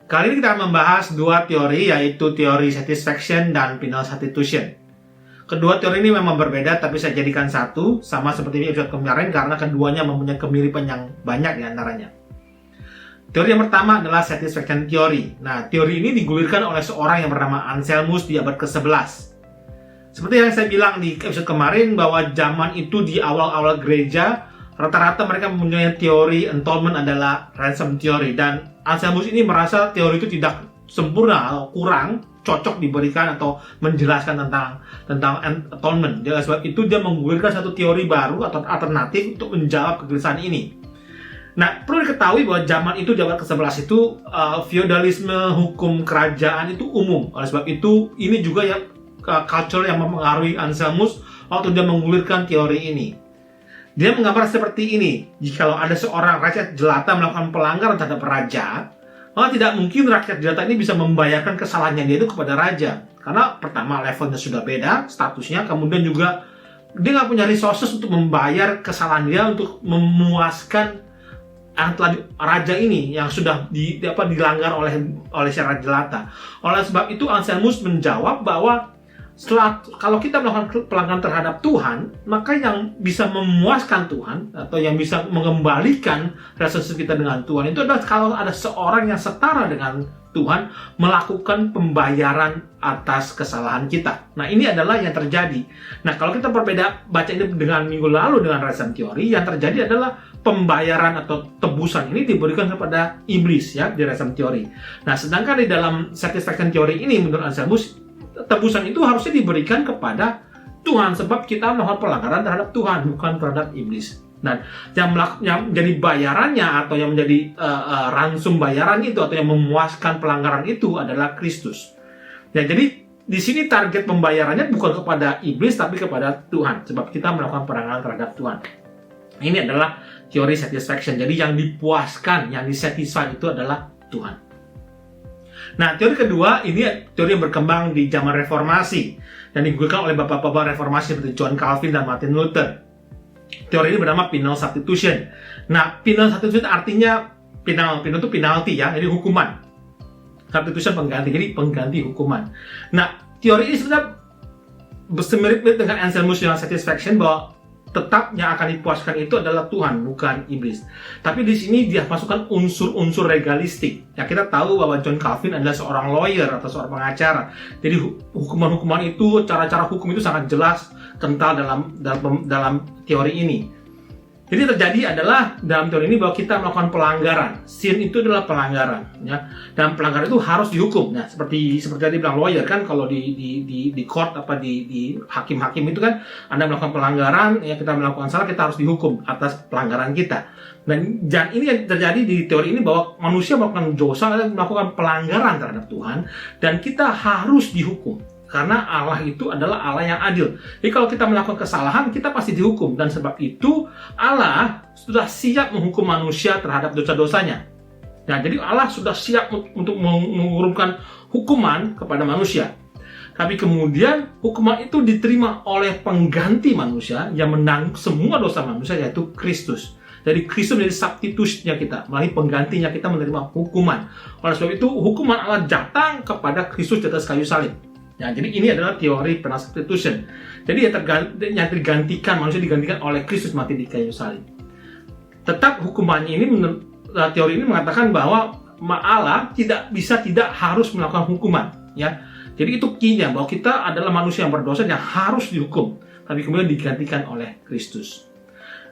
Kali ini kita akan membahas dua teori, yaitu teori satisfaction dan penal substitution. Kedua teori ini memang berbeda, tapi saya jadikan satu, sama seperti episode kemarin, karena keduanya mempunyai kemiripan yang banyak di antaranya. Teori yang pertama adalah satisfaction theory. Nah, teori ini digulirkan oleh seorang yang bernama Anselmus di abad ke-11. Seperti yang saya bilang di episode kemarin, bahwa zaman itu di awal-awal gereja, rata-rata mereka mempunyai teori atonement adalah ransom theory, dan Anselmus ini merasa teori itu tidak sempurna atau kurang cocok diberikan atau menjelaskan tentang atonement. Jadi sebab itu dia menggulirkan satu teori baru atau alternatif untuk menjawab kegelisahan ini. Nah, perlu diketahui bahwa zaman itu, di abad ke-11 itu, feodalisme, hukum kerajaan itu umum. Oleh sebab itu, ini juga ya culture yang mempengaruhi Anselmus waktu dia menggulirkan teori ini. Dia menggambar seperti ini: jikalau ada seorang rakyat jelata melakukan pelanggaran terhadap raja, maka tidak mungkin rakyat jelata ini bisa membayarkan kesalahannya dia itu kepada raja. Karena pertama, levelnya sudah beda, statusnya, kemudian juga dia nggak punya resources untuk membayar kesalahan dia untuk memuaskan raja ini yang sudah dilanggar oleh si raja jelata. Oleh sebab itu Anselmus menjawab bahwa kalau kita melakukan pelanggaran terhadap Tuhan, maka yang bisa memuaskan Tuhan atau yang bisa mengembalikan relationship kita dengan Tuhan itu adalah kalau ada seorang yang setara dengan Tuhan melakukan pembayaran atas kesalahan kita. Nah, ini adalah yang terjadi. Nah, kalau kita baca ini dengan minggu lalu dengan ransom theory, yang terjadi adalah pembayaran atau tebusan ini diberikan kepada iblis ya di ransom theory. Nah, sedangkan di dalam satisfaction theory ini menurut Anselmus, tebusan itu harusnya diberikan kepada Tuhan sebab kita melakukan pelanggaran terhadap Tuhan, bukan terhadap iblis. Dan yang menjadi bayarannya atau yang menjadi ransum bayaran itu atau yang memuaskan pelanggaran itu adalah Kristus. Ya, jadi di sini target pembayarannya bukan kepada iblis tapi kepada Tuhan sebab kita melakukan pelanggaran terhadap Tuhan. Ini adalah teori satisfaction. Jadi yang dipuaskan, yang disatisfy itu adalah Tuhan. Nah, teori kedua ini teori yang berkembang di zaman reformasi dan digunakan oleh bapak-bapak reformasi seperti John Calvin dan Martin Luther. Teori ini bernama penal substitution. Nah, penal substitution artinya penal itu penalti ya, jadi hukuman. Substitution pengganti, jadi pengganti hukuman. Nah, teori ini sebenarnya bersemirip-mirip dengan Anselmus yang satisfaction, bahwa tetap yang akan dipuaskan itu adalah Tuhan, bukan iblis. Tapi di sini dia masukkan unsur-unsur legalistik. Ya, kita tahu bahwa John Calvin adalah seorang lawyer atau seorang pengacara. Jadi hukuman-hukuman itu, cara-cara hukum itu sangat jelas, kental dalam teori ini. Jadi terjadi adalah dalam teori ini bahwa kita melakukan pelanggaran. Sin itu adalah pelanggaran, ya. Dan pelanggaran itu harus dihukum. Nah, seperti tadi bilang lawyer kan, kalau di court di hakim-hakim itu kan, Anda melakukan pelanggaran, ya kita melakukan salah, kita harus dihukum atas pelanggaran kita. Dan ini yang terjadi di teori ini, bahwa manusia melakukan dosa, melakukan pelanggaran terhadap Tuhan, dan kita harus dihukum. Karena Allah itu adalah Allah yang adil. Jadi kalau kita melakukan kesalahan, kita pasti dihukum. Dan sebab itu Allah sudah siap menghukum manusia terhadap dosa-dosanya. Nah, jadi Allah sudah siap untuk mengurungkan hukuman kepada manusia. Tapi kemudian hukuman itu diterima oleh pengganti manusia yang menanggung semua dosa manusia, yaitu Kristus. Jadi Kristus menjadi substitusinya kita, melalui penggantinya kita menerima hukuman. Oleh sebab itu hukuman Allah datang kepada Kristus di atas kayu salib. Ya, jadi ini adalah teori penal substitution. Jadi yang digantikan, manusia digantikan oleh Kristus mati di kayu salib. Tetap hukumannya ini, teori ini mengatakan bahwa Allah tidak harus melakukan hukuman. Ya, jadi itu key-nya, bahwa kita adalah manusia yang berdosa yang harus dihukum, tapi kemudian digantikan oleh Kristus.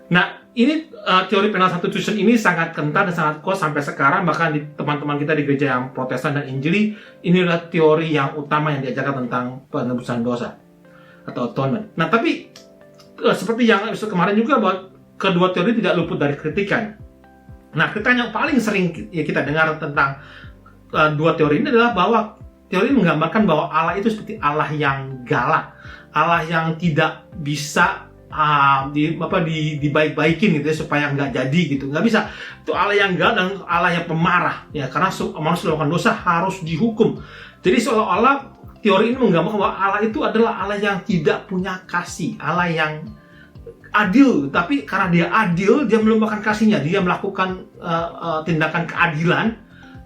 Nah, ini teori penal substitution ini sangat kental dan sangat kuat sampai sekarang. Bahkan di teman-teman kita di gereja yang Protestan dan Injili, ini adalah teori yang utama yang diajarkan tentang penebusan dosa atau atonement. Nah, tapi seperti yang episode kemarin juga, bahwa kedua teori tidak luput dari kritikan. Nah, kritikan yang paling sering kita dengar tentang dua teori ini adalah bahwa teori ini menggambarkan bahwa Allah itu seperti Allah yang galak, Allah yang tidak bisa dibaik-baikin gitu ya, supaya nggak jadi gitu, nggak bisa. Itu Allah yang galak dan Allah yang pemarah ya, karena manusia melakukan dosa harus dihukum. Jadi seolah-olah teori ini menggambarkan bahwa Allah itu adalah Allah yang tidak punya kasih, Allah yang adil, tapi karena dia adil, dia melumpahkan kasihnya, dia melakukan tindakan keadilan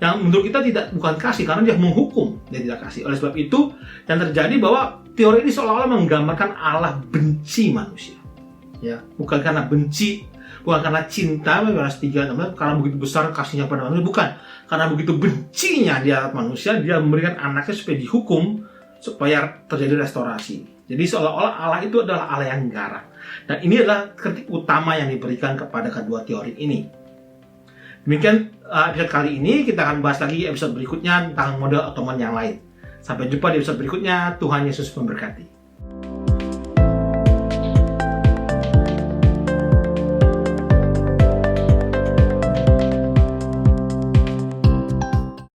Yang menurut kita bukan kasih, karena dia menghukum, dia tidak kasih. Oleh sebab itu, yang terjadi bahwa teori ini seolah-olah menggambarkan Allah benci manusia. Ya, bukan karena benci, bukan karena cinta, Yohanes 3:16, karena begitu besar kasihnya pada manusia, bukan. Karena begitu bencinya dia manusia, dia memberikan anaknya supaya dihukum, supaya terjadi restorasi. Jadi seolah-olah Allah itu adalah Allah yang garang. Dan ini adalah kritik utama yang diberikan kepada kedua teori ini. Demikian episode kali ini, kita akan bahas lagi episode berikutnya tentang model atoman yang lain. Sampai jumpa di episode berikutnya, Tuhan Yesus memberkati.